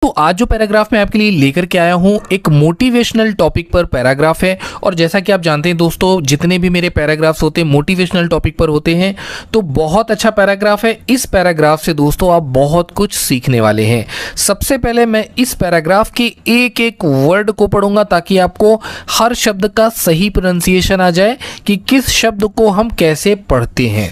तो आज जो पैराग्राफ मैं आपके लिए लेकर के आया हूँ एक मोटिवेशनल टॉपिक पर पैराग्राफ है। और जैसा कि आप जानते हैं दोस्तों, जितने भी मेरे पैराग्राफ्स होते हैं मोटिवेशनल टॉपिक पर होते हैं। तो बहुत अच्छा पैराग्राफ है। इस पैराग्राफ से दोस्तों आप बहुत कुछ सीखने वाले हैं। सबसे पहले मैं इस पैराग्राफ के एक एक वर्ड को पढ़ूंगा ताकि आपको हर शब्द का सही प्रोनाउंसिएशन आ जाए कि किस शब्द को हम कैसे पढ़ते हैं।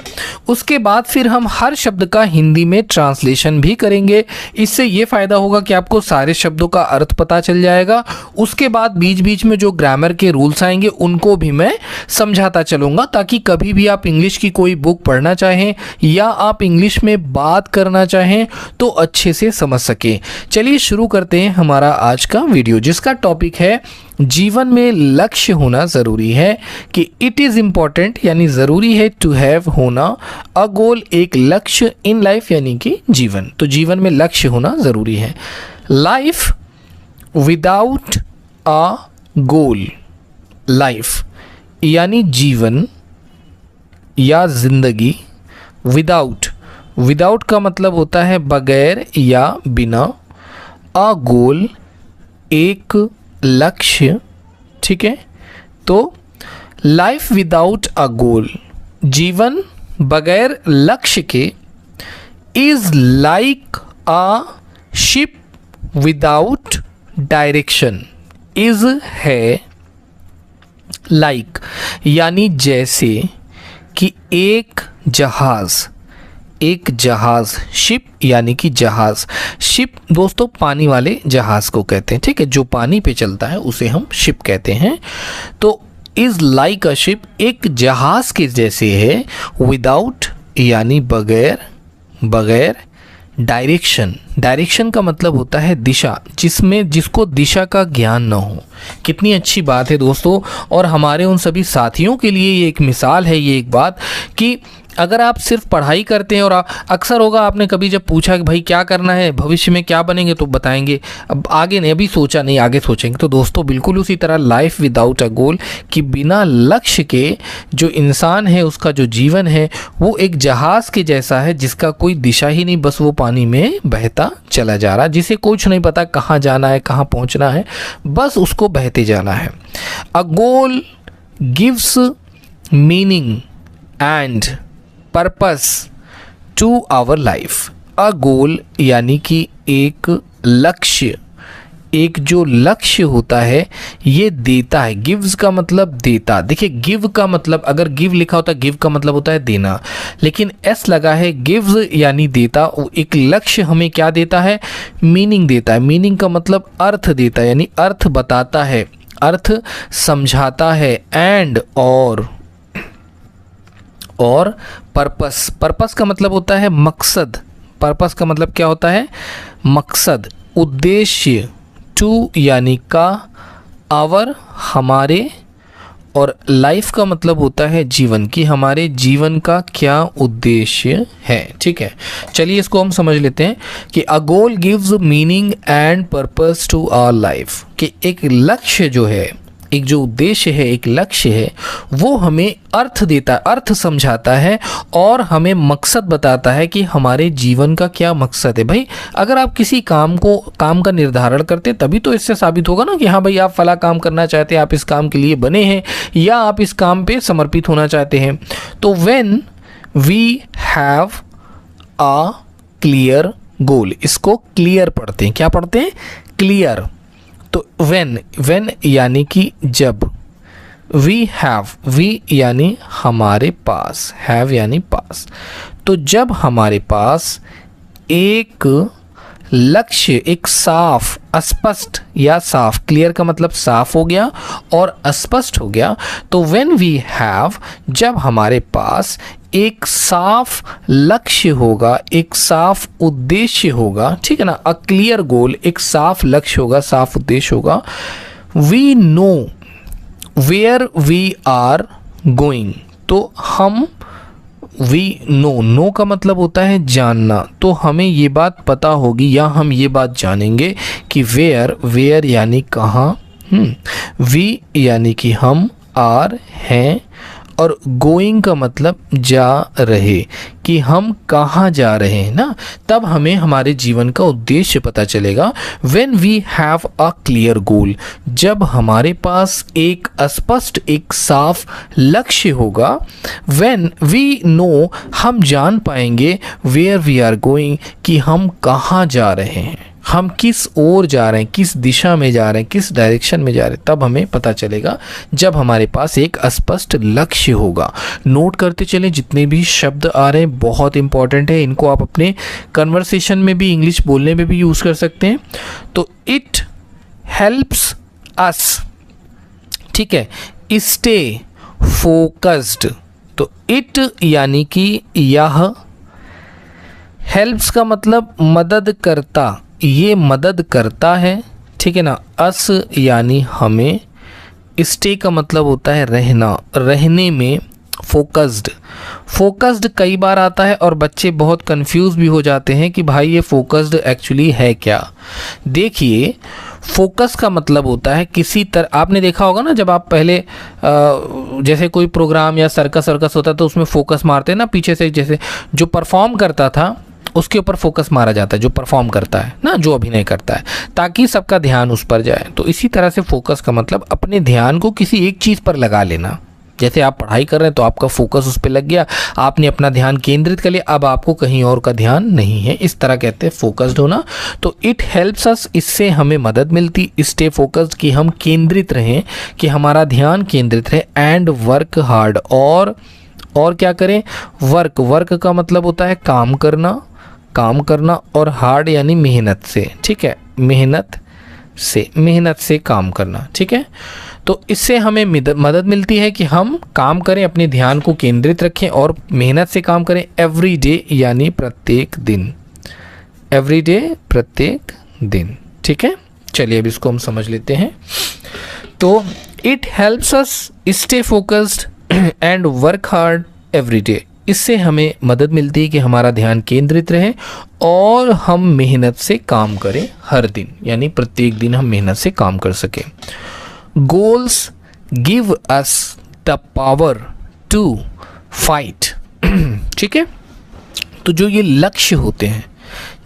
उसके बाद फिर हम हर शब्द का हिंदी में ट्रांसलेशन भी करेंगे। इससे ये फ़ायदा होगा कि आपको सारे शब्दों का अर्थ पता चल जाएगा। उसके बाद बीच बीच में जो ग्रामर के रूल्स आएंगे उनको भी मैं समझाता चलूँगा, ताकि कभी भी आप इंग्लिश की कोई बुक पढ़ना चाहें या आप इंग्लिश में बात करना चाहें तो अच्छे से समझ सकें। चलिए शुरू करते हैं हमारा आज का वीडियो, जिसका टॉपिक है जीवन में लक्ष्य होना ज़रूरी है। कि इट इज़ इम्पॉर्टेंट यानी ज़रूरी है टू हैव होना अ गोल, एक लक्ष्य इन लाइफ यानी कि जीवन। तो जीवन में लक्ष्य होना ज़रूरी है। Life without a goal, life यानी जीवन या ज़िंदगी। विदाउट का मतलब होता है बगैर या बिना। अ गोल एक लक्ष्य, ठीक है। तो लाइफ विदाउट अ गोल, जीवन बगैर लक्ष्य के, is like a ship without direction. Is है लाइक यानी जैसे कि एक जहाज, शिप यानी कि जहाज। शिप दोस्तों पानी वाले जहाज को कहते हैं, ठीक है। जो पानी पे चलता है उसे हम शिप कहते हैं। तो इज लाइक अ शिप एक जहाज के जैसे है। विदाउट यानी बगैर डायरेक्शन का मतलब होता है दिशा, जिसको दिशा का ज्ञान न हो। कितनी अच्छी बात है दोस्तों। और हमारे उन सभी साथियों के लिए ये एक मिसाल है, ये एक बात कि अगर आप सिर्फ पढ़ाई करते हैं और अक्सर होगा आपने कभी जब पूछा कि भाई क्या करना है, भविष्य में क्या बनेंगे, तो बताएंगे अब आगे नहीं, अभी सोचा नहीं, आगे सोचेंगे। तो दोस्तों बिल्कुल उसी तरह लाइफ विदाउट अ गोल, कि बिना लक्ष्य के जो इंसान है उसका जो जीवन है वो एक जहाज़ के जैसा है, जिसका कोई दिशा ही नहीं, बस वो पानी में बहता चला जा रहा, जिसे कुछ नहीं पता कहाँ जाना है, कहाँ पहुँचना है, बस उसको बहते जाना है। A goal gives meaning and purpose to our life. A goal यानी कि एक लक्ष्य, एक जो लक्ष्य होता है ये देता है। गिव्स का मतलब देता। देखिए गिव का मतलब, अगर गिव लिखा होता है, गिव का मतलब होता है देना, लेकिन एस लगा है, गिव्स यानी देता। एक लक्ष्य हमें क्या देता है? मीनिंग देता है। मीनिंग का मतलब अर्थ देता है, यानी अर्थ बताता है, अर्थ समझाता है। एंड और पर्पस का मतलब होता है मकसद। पर्पस का मतलब क्या होता है? मकसद, उद्देश्य। टू यानी का, आवर हमारे, और लाइफ का मतलब होता है जीवन, की हमारे जीवन का क्या उद्देश्य है, ठीक है। चलिए इसको हम समझ लेते हैं कि a goal gives meaning and purpose to our life. कि एक लक्ष्य जो है, एक जो उद्देश्य है, एक लक्ष्य है, वो हमें अर्थ देता है, अर्थ समझाता है और हमें मकसद बताता है कि हमारे जीवन का क्या मकसद है। भाई अगर आप किसी काम का निर्धारण करते तभी तो इससे साबित होगा ना कि हाँ भाई आप फला काम करना चाहते हैं, आप इस काम के लिए बने हैं या आप इस काम पे समर्पित होना चाहते हैं। तो when we have a clear goal, इसको क्लियर पढ़ते हैं। क्या पढ़ते हैं? क्लियर। तो व्हेन यानी कि जब, वी यानी हमारे पास, हैव यानी पास। तो जब हमारे पास एक लक्ष्य, एक साफ, स्पष्ट या साफ, क्लियर का मतलब साफ हो गया और स्पष्ट हो गया। तो व्हेन वी हैव, जब हमारे पास एक साफ लक्ष्य होगा, एक साफ उद्देश्य होगा, ठीक है ना। अ क्लियर गोल, एक साफ लक्ष्य होगा, साफ उद्देश्य होगा। We know where we are going. तो हम, वी नो का मतलब होता है जानना। तो हमें ये बात पता होगी या हम ये बात जानेंगे कि वेयर यानी कहाँ, वी यानी कि हम, आर हैं, और गोइंग का मतलब जा रहे, कि हम कहाँ जा रहे हैं ना, तब हमें हमारे जीवन का उद्देश्य पता चलेगा। When we have a clear goal, जब हमारे पास एक स्पष्ट एक साफ लक्ष्य होगा। व्हेन वी नो, हम जान पाएंगे वेयर वी आर गोइंग, कि हम कहाँ जा रहे हैं, हम किस ओर जा रहे हैं, किस दिशा में जा रहे हैं, किस डायरेक्शन में जा रहे हैं, तब हमें पता चलेगा जब हमारे पास एक स्पष्ट लक्ष्य होगा। नोट करते चलें, जितने भी शब्द आ रहे हैं बहुत इंपॉर्टेंट है, इनको आप अपने कन्वर्सेशन में भी, इंग्लिश बोलने में भी यूज़ कर सकते हैं। तो इट हेल्प्स अस, ठीक है, स्टे फोकस्ड। तो इट यानी कि यह, हेल्प्स का मतलब मदद करता, ये मदद करता है, ठीक है ना। अस यानी हमें, स्टे का मतलब होता है रहना, रहने में। फोकस्ड, फोकस्ड कई बार आता है और बच्चे बहुत कंफ्यूज भी हो जाते हैं कि भाई ये फोकस्ड एक्चुअली है क्या। देखिए, फोकस का मतलब होता है किसी तरह, आपने देखा होगा ना जब आप पहले जैसे कोई प्रोग्राम या सर्कस होता है तो उसमें फोकस मारते हैं ना पीछे से, जैसे जो परफॉर्म करता था उसके ऊपर फोकस मारा जाता है, जो परफॉर्म करता है ना, जो अभिनय करता है, ताकि सबका ध्यान उस पर जाए। तो इसी तरह से फोकस का मतलब अपने ध्यान को किसी एक चीज़ पर लगा लेना। जैसे आप पढ़ाई कर रहे हैं तो आपका फोकस उस पर लग गया, आपने अपना ध्यान केंद्रित कर लिया, अब आपको कहीं और का ध्यान नहीं है, इस तरह कहते हैं फोकस्ड होना। तो इट हेल्प्स अस, इससे हमें मदद मिलती, स्टे फोकस्ड, कि हम केंद्रित रहें, कि हमारा ध्यान केंद्रित रहे। एंड वर्क हार्ड, और क्या करें, वर्क का मतलब होता है काम करना, और हार्ड यानी मेहनत से, ठीक है, मेहनत से काम करना, ठीक है। तो इससे हमें मदद मिलती है कि हम काम करें, अपने ध्यान को केंद्रित रखें और मेहनत से काम करें। एवरी डे यानी प्रत्येक दिन, एवरी डे प्रत्येक दिन, ठीक है। चलिए अब इसको हम समझ लेते हैं। तो it helps us stay focused and work hard every day, इससे हमें मदद मिलती है कि हमारा ध्यान केंद्रित रहे और हम मेहनत से काम करें हर दिन, यानी प्रत्येक दिन हम मेहनत से काम कर सकें। Goals give us the power to fight, ठीक है। तो जो ये लक्ष्य होते हैं,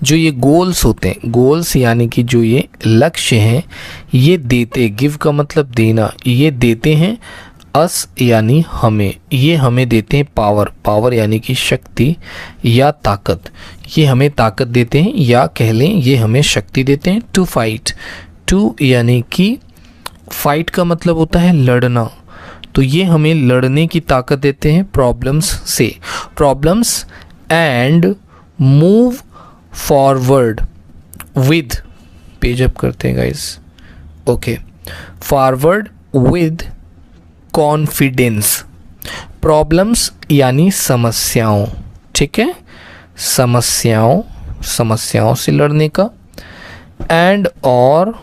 जो ये गोल्स होते हैं, गोल्स यानी कि जो ये लक्ष्य हैं, ये देते, गिव का मतलब देना, ये देते हैं अस यानी हमें, ये हमें देते हैं पावर यानी कि शक्ति या ताकत, ये हमें ताकत देते हैं, या कह लें ये हमें शक्ति देते हैं। टू फाइट, टू यानी कि फाइट का मतलब होता है लड़ना, तो ये हमें लड़ने की ताकत देते हैं problems and move forward with, page up करते हैं guys, okay, forward with confidence. Problems यानी समस्याओं, ठीक है, समस्याओं से लड़ने का। एंड और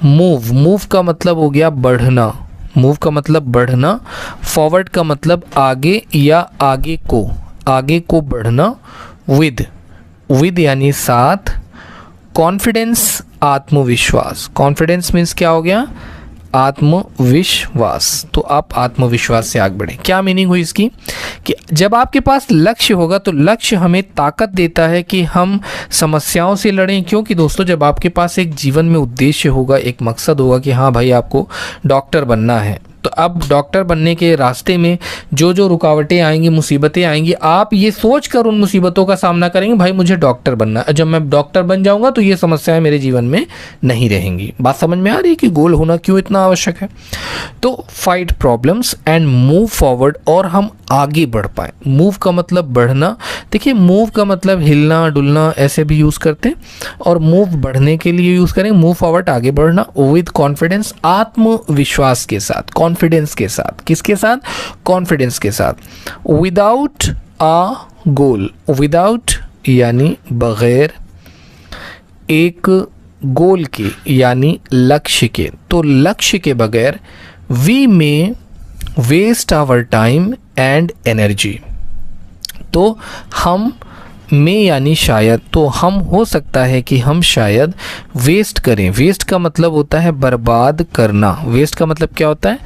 मूव का मतलब हो गया बढ़ना, फॉरवर्ड का मतलब आगे या आगे को बढ़ना। विद यानी साथ। कॉन्फिडेंस आत्मविश्वास, कॉन्फिडेंस मीन्स क्या हो गया, आत्मविश्वास। तो आप आत्मविश्वास से आगे बढ़ें। क्या मीनिंग हुई इसकी, कि जब आपके पास लक्ष्य होगा तो लक्ष्य हमें ताकत देता है कि हम समस्याओं से लड़ें। क्योंकि दोस्तों जब आपके पास एक जीवन में उद्देश्य होगा, एक मकसद होगा कि हाँ भाई आपको डॉक्टर बनना है, तो अब डॉक्टर बनने के रास्ते में जो जो रुकावटें आएंगी, मुसीबतें आएंगी, आप ये सोच कर उन मुसीबतों का सामना करेंगे, भाई मुझे डॉक्टर बनना है, जब मैं डॉक्टर बन जाऊंगा तो ये समस्याएं मेरे जीवन में नहीं रहेंगी। बात समझ में आ रही है कि गोल होना क्यों इतना आवश्यक है। तो fight problems and move forward, और हम आगे बढ़ पाए। मूव का मतलब बढ़ना, देखिए मूव का मतलब हिलना डुलना ऐसे भी यूज़ करते हैं, और मूव बढ़ने के लिए यूज़ करेंगे, मूव फॉरवर्ड आगे बढ़ना। विद कॉन्फिडेंस आत्मविश्वास के साथ, कॉन्फिडेंस के साथ, किसके साथ, कॉन्फिडेंस के साथ। विदाउट अ गोल, विदाउट यानी बगैर, एक गोल के यानी लक्ष्य के, तो लक्ष्य के बगैर we may waste our time and energy. तो हम में यानी शायद, तो हम हो सकता है कि हम शायद वेस्ट करें। वेस्ट का मतलब होता है बर्बाद करना। वेस्ट का मतलब क्या होता है,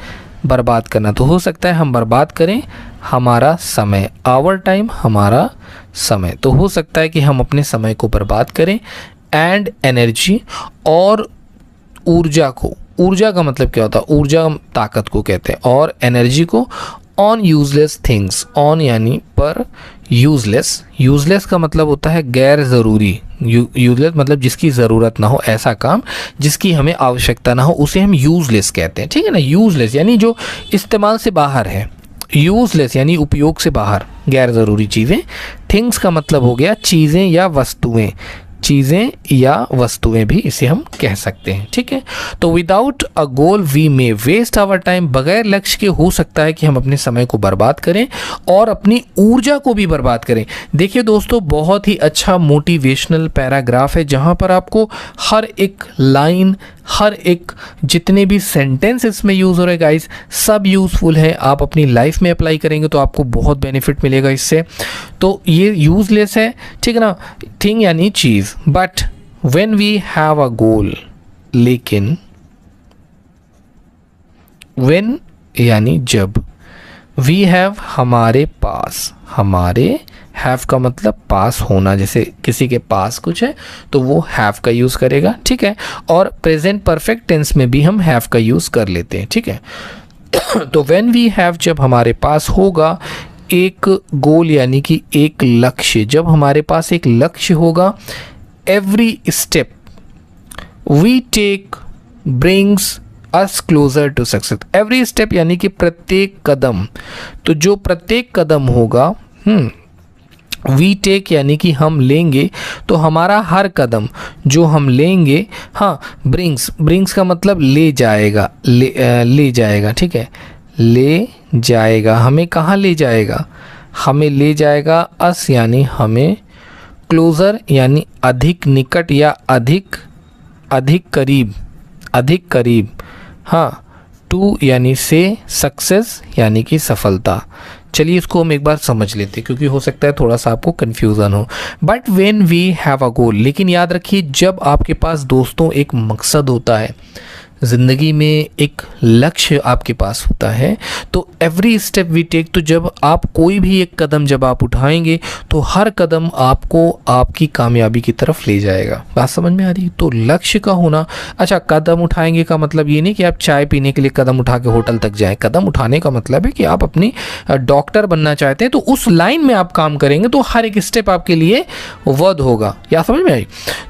बर्बाद करना, तो हो सकता है हम बर्बाद करें हमारा समय, आवर टाइम, हमारा समय। तो हो सकता है कि हम अपने समय को बर्बाद करें, एंड एनर्जी, और ऊर्जा को, ऊर्जा का मतलब क्या होता है, ऊर्जा ताकत को कहते हैं, और एनर्जी को ऑन यूजलेस थिंग्स, ऑन यानी पर, यूजलेस, यूजलेस का मतलब होता है गैर ज़रूरी, यूजलेस मतलब जिसकी ज़रूरत ना हो, ऐसा काम जिसकी हमें आवश्यकता ना हो उसे हम यूजलेस कहते हैं, ठीक है ना। यूजलेस यानी जो इस्तेमाल से बाहर है, यूजलेस यानी उपयोग से बाहर, गैर ज़रूरी चीज़ें। थिंग्स का मतलब हो गया चीज़ें या वस्तुएं, चीज़ें या वस्तुएं भी इसे हम कह सकते हैं, ठीक है। तो without a goal we may waste our time, बगैर लक्ष्य के हो सकता है कि हम अपने समय को बर्बाद करें और अपनी ऊर्जा को भी बर्बाद करें। देखिए दोस्तों, बहुत ही अच्छा मोटिवेशनल पैराग्राफ है जहां पर आपको हर एक लाइन, हर एक जितने भी सेंटेंस इसमें यूज़ हो रहे गाइस, सब यूज़फुल है। आप अपनी लाइफ में अप्लाई करेंगे तो आपको बहुत बेनिफिट मिलेगा इससे। तो ये यूजलेस है, ठीक है ना, थिंग यानी चीज़। But when we have a goal, लेकिन व्हेन यानी जब, वी हैव हमारे पास, हमारे, हैव का मतलब पास होना, जैसे किसी के पास कुछ है तो वो हैव का यूज़ करेगा, ठीक है। और प्रेजेंट परफेक्ट टेंस में भी हम हैव का यूज़ कर लेते हैं, ठीक है। तो व्हेन वी हैव, जब हमारे पास होगा एक गोल यानी कि एक लक्ष्य, जब हमारे पास एक लक्ष्य होगा, every step we take brings us closer to success. Every step यानी कि प्रत्येक कदम, तो जो प्रत्येक कदम होगा, वी टेक यानी कि हम लेंगे, तो हमारा हर कदम जो हम लेंगे, हाँ, ब्रिंग्स का मतलब ले जाएगा, ले जाएगा, ठीक है, ले जाएगा, हमें कहाँ ले जाएगा, हमें ले जाएगा, अस यानी हमें, क्लोज़र यानी अधिक निकट या अधिक करीब, अधिक करीब, हाँ, टू यानी से, सक्सेस यानी कि सफलता। चलिए इसको हम एक बार समझ लेते हैं क्योंकि हो सकता है थोड़ा सा आपको कन्फ्यूज़न हो। But when we have a goal, लेकिन याद रखिए जब आपके पास दोस्तों एक मकसद होता है, ज़िंदगी में एक लक्ष्य आपके पास होता है, तो एवरी स्टेप वी टेक, तो जब आप कोई भी एक कदम जब आप उठाएंगे तो हर कदम आपको आपकी कामयाबी की तरफ ले जाएगा। बात समझ में आ रही है? तो लक्ष्य का होना, अच्छा, कदम उठाएंगे का मतलब ये नहीं कि आप चाय पीने के लिए कदम उठा के होटल तक जाएं। कदम उठाने का मतलब है कि आप अपनी डॉक्टर बनना चाहते हैं तो उस लाइन में आप काम करेंगे तो हर एक स्टेप आपके लिए वर्थ होगा। या समझ में आई?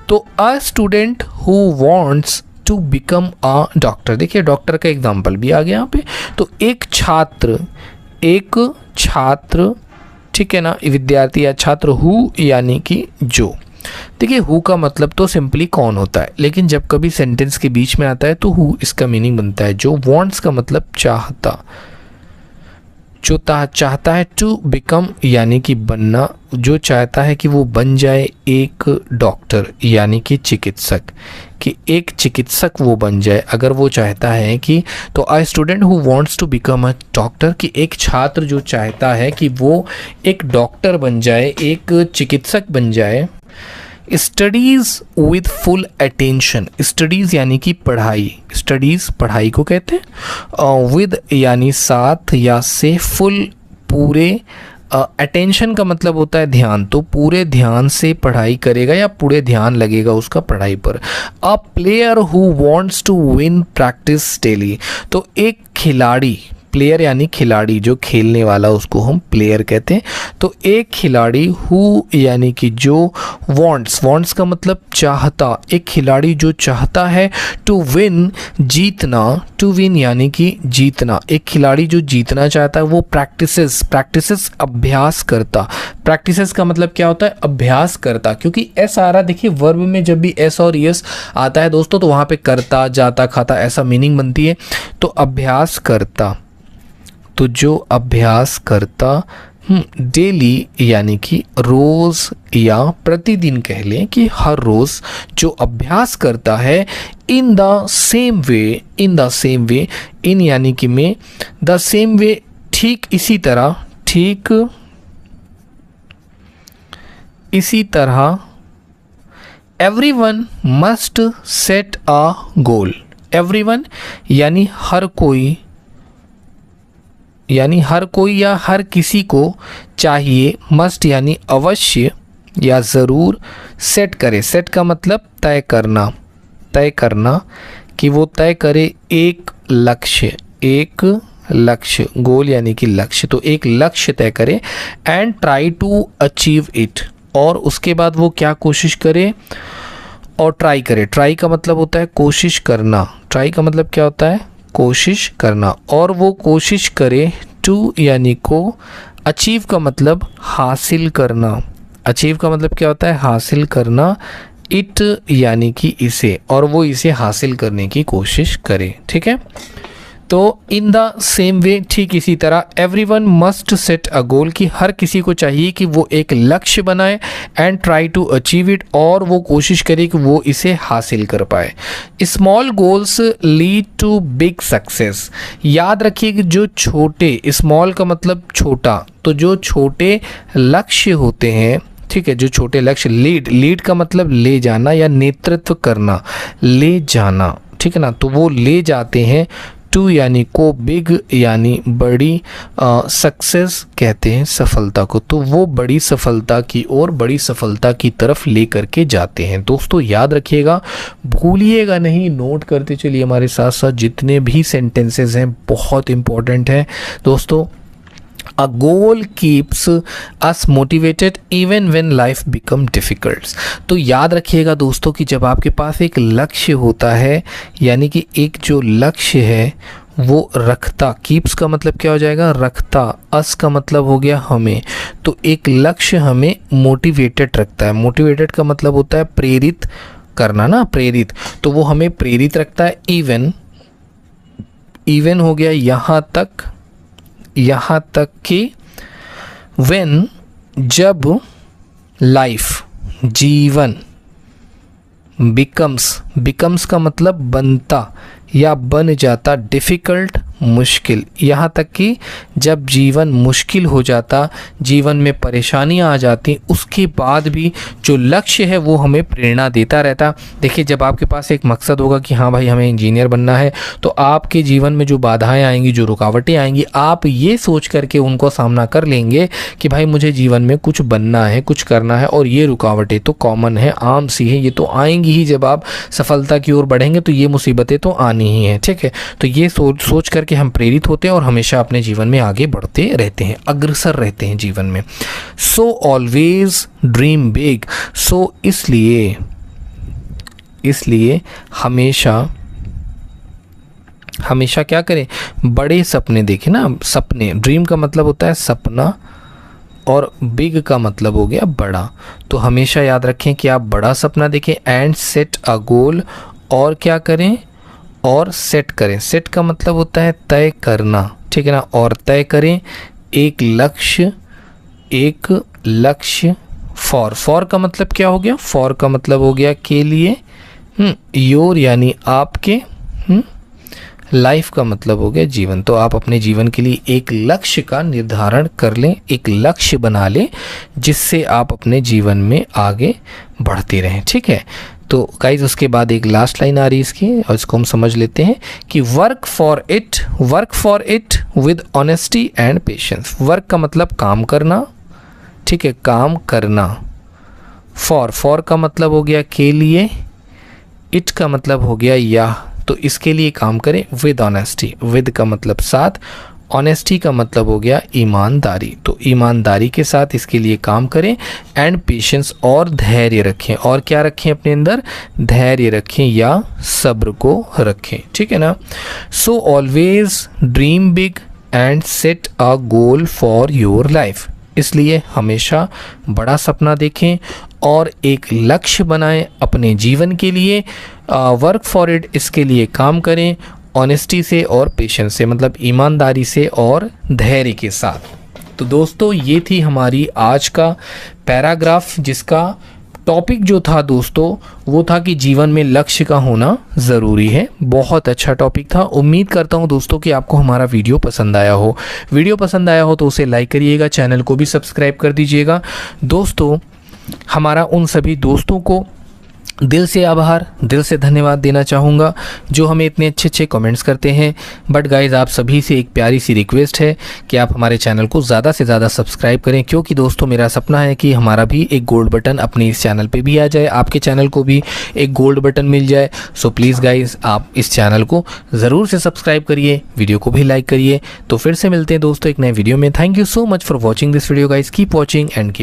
तो a student who wants to become a doctor, देखिए डॉक्टर का एग्जाम्पल भी आ गया यहाँ पे। तो एक छात्र, ठीक है ना, विद्यार्थी या छात्र, हु यानी कि जो। देखिए हु का मतलब तो सिंपली कौन होता है, लेकिन जब कभी सेंटेंस के बीच में आता है तो हु इसका मीनिंग बनता है जो। वांट्स का मतलब चाहता, जो चाहता है, टू बिकम यानी कि बनना, जो चाहता है कि वो बन जाए एक डॉक्टर यानी कि चिकित्सक, कि एक चिकित्सक वो बन जाए अगर वो चाहता है कि। तो a student who wants to become a doctor, कि एक छात्र जो चाहता है कि वो एक डॉक्टर बन जाए, एक चिकित्सक बन जाए। Studies with full attention, studies यानी कि पढ़ाई, स्टडीज़ पढ़ाई को कहते हैं, विद यानी साथ या से, फुल पूरे, अटेंशन का मतलब होता है ध्यान, तो पूरे ध्यान से पढ़ाई करेगा या पूरे ध्यान लगेगा उसका पढ़ाई पर। A player who wants to win practice daily, तो एक खिलाड़ी, प्लेयर यानी खिलाड़ी, जो खेलने वाला उसको हम प्लेयर कहते हैं। तो एक खिलाड़ी, हु यानी कि जो, वांट्स का मतलब चाहता, एक खिलाड़ी जो चाहता है, टू विन जीतना, टू विन यानी कि जीतना, एक खिलाड़ी जो जीतना चाहता है वो प्रैक्टिसेस अभ्यास करता। प्रैक्टिसेस का मतलब क्या होता है? अभ्यास करता, क्योंकि एस आ रहा, देखिए वर्ब में जब भी एस और यस आता है दोस्तों तो वहाँ पे करता, जाता, खाता ऐसा मीनिंग बनती है। तो अभ्यास करता, तो जो अभ्यास करता, डेली यानी कि रोज़ या प्रतिदिन कह लें कि हर रोज़ जो अभ्यास करता है। इन द सेम वे, इन यानी कि में, द सेम वे ठीक इसी तरह, एवरीवन मस्ट सेट अ गोल, एवरीवन यानी हर कोई, यानी हर कोई या हर किसी को चाहिए, मस्ट यानी अवश्य या ज़रूर सेट करे। सेट का मतलब तय करना, तय करना कि वो तय करे एक लक्ष्य, एक लक्ष्य, गोल यानी कि लक्ष्य, तो एक लक्ष्य तय करे and try to achieve it, और उसके बाद वो क्या कोशिश करे और ट्राई करे। ट्राई का मतलब होता है कोशिश करना, ट्राई का मतलब क्या होता है कोशिश करना, और वो कोशिश करे टू यानी को, अचीव का मतलब हासिल करना, अचीव का मतलब क्या होता है हासिल करना, इट यानी कि इसे, और वो इसे हासिल करने की कोशिश करे। ठीक है, तो इन द सेम वे, ठीक इसी तरह एवरीवन मस्ट सेट अ गोल, कि हर किसी को चाहिए कि वो एक लक्ष्य बनाए and try to achieve it, और वो कोशिश करे कि वो इसे हासिल कर पाए। Small goals lead to big success. याद रखिए कि जो छोटे, स्मॉल का मतलब छोटा, तो जो छोटे लक्ष्य होते हैं, ठीक है, जो छोटे लक्ष्य, लीड का मतलब ले जाना या नेतृत्व करना, ले जाना, ठीक है ना, तो वो ले जाते हैं टू यानी को, बिग यानी बड़ी, सक्सेस कहते हैं सफलता को, तो वो बड़ी सफलता की ओर, बड़ी सफलता की तरफ लेकर के जाते हैं। दोस्तों याद रखिएगा, भूलिएगा नहीं, नोट करते चलिए हमारे साथ साथ, जितने भी सेंटेंसेस हैं बहुत इंपॉर्टेंट हैं दोस्तों। A goal keeps us motivated even when life become difficult। तो याद रखिएगा दोस्तों कि जब आपके पास एक लक्ष्य होता है, यानी कि एक जो लक्ष्य है वो रखता, कीप्स का मतलब क्या हो जाएगा रखता, अस का मतलब हो गया हमें, तो एक लक्ष्य हमें मोटिवेटेड रखता है। मोटिवेटेड का मतलब होता है प्रेरित करना ना, प्रेरित, तो वो हमें प्रेरित रखता है। इवन हो गया यहाँ तक कि व्हेन जब लाइफ जीवन बिकम्स का मतलब बनता या बन जाता, डिफ़िकल्ट मुश्किल, यहाँ तक कि जब जीवन मुश्किल हो जाता, जीवन में परेशानियाँ आ जाती, उसके बाद भी जो लक्ष्य है वो हमें प्रेरणा देता रहता। देखिए जब आपके पास एक मकसद होगा कि हाँ भाई हमें इंजीनियर बनना है, तो आपके जीवन में जो बाधाएं आएंगी, जो रुकावटें आएंगी, आप ये सोच करके उनको सामना कर लेंगे कि भाई मुझे जीवन में कुछ बनना है, कुछ करना है, और ये रुकावटें तो कॉमन है, आम सी है, ये तो आएंगी ही। जब आप सफलता की ओर बढ़ेंगे तो ये मुसीबतें तो आनी ही है, ठीक है। तो ये सोच करके हम प्रेरित होते हैं और हमेशा अपने जीवन में आगे बढ़ते रहते हैं, अग्रसर रहते हैं जीवन में। So always dream big. So इसलिए हमेशा क्या करें, बड़े सपने देखें ना। सपने, ड्रीम का मतलब होता है सपना और बिग का मतलब हो गया बड़ा। तो हमेशा याद रखें कि आप बड़ा सपना देखें एंड सेट अ गोल, और क्या करें, और सेट करें। सेट का मतलब होता है तय करना, ठीक है ना, और तय करें एक लक्ष्य। फॉर का मतलब क्या हो गया, फॉर का मतलब हो गया के लिए, योर यानी आपके, लाइफ का मतलब हो गया जीवन। तो आप अपने जीवन के लिए एक लक्ष्य का निर्धारण कर लें, एक लक्ष्य बना लें, जिससे आप अपने जीवन में आगे बढ़ते रहें, ठीक है। तो गाइज उसके बाद एक लास्ट लाइन आ रही है इसकी, और इसको हम समझ लेते हैं कि work for it with honesty and patience. Work का मतलब काम करना, ठीक है, काम करना। फॉर का मतलब हो गया के लिए, इट का मतलब हो गया या, तो इसके लिए काम करें विद ऑनेस्टी। विद का मतलब साथ, ऑनेस्टी का मतलब हो गया ईमानदारी, तो ईमानदारी के साथ इसके लिए काम करें। एंड पेशेंस, और धैर्य रखें, और क्या रखें अपने अंदर, धैर्य रखें या सब्र को रखें, ठीक है ना। सो always dream big and set a goal for your life. इसलिए हमेशा बड़ा सपना देखें और एक लक्ष्य बनाएं अपने जीवन के लिए। वर्क फॉर इट, इसके लिए काम करें ऑनेस्टी से और पेशेंस से, मतलब ईमानदारी से और धैर्य के साथ। तो दोस्तों ये थी हमारी आज का पैराग्राफ, जिसका टॉपिक जो था दोस्तों वो था कि जीवन में लक्ष्य का होना ज़रूरी है। बहुत अच्छा टॉपिक था। उम्मीद करता हूँ दोस्तों कि आपको हमारा वीडियो पसंद आया हो। वीडियो पसंद आया हो तो उसे लाइक करिएगा, चैनल को भी सब्सक्राइब कर दीजिएगा। दोस्तों हमारा उन सभी दोस्तों को दिल से आभार, दिल से धन्यवाद देना चाहूँगा जो हमें इतने अच्छे अच्छे कमेंट्स करते हैं। बट गाइज़, आप सभी से एक प्यारी सी रिक्वेस्ट है कि आप हमारे चैनल को ज़्यादा से ज़्यादा सब्सक्राइब करें, क्योंकि दोस्तों मेरा सपना है कि हमारा भी एक गोल्ड बटन अपने इस चैनल पे भी आ जाए, आपके चैनल को भी एक गोल्ड बटन मिल जाए। सो प्लीज़ गाइज़, आप इस चैनल को ज़रूर से सब्सक्राइब करिए, वीडियो को भी लाइक करिए। तो फिर से मिलते हैं दोस्तों एक नए वीडियो में। Thank you so much for watching this video guys, keep watching and keep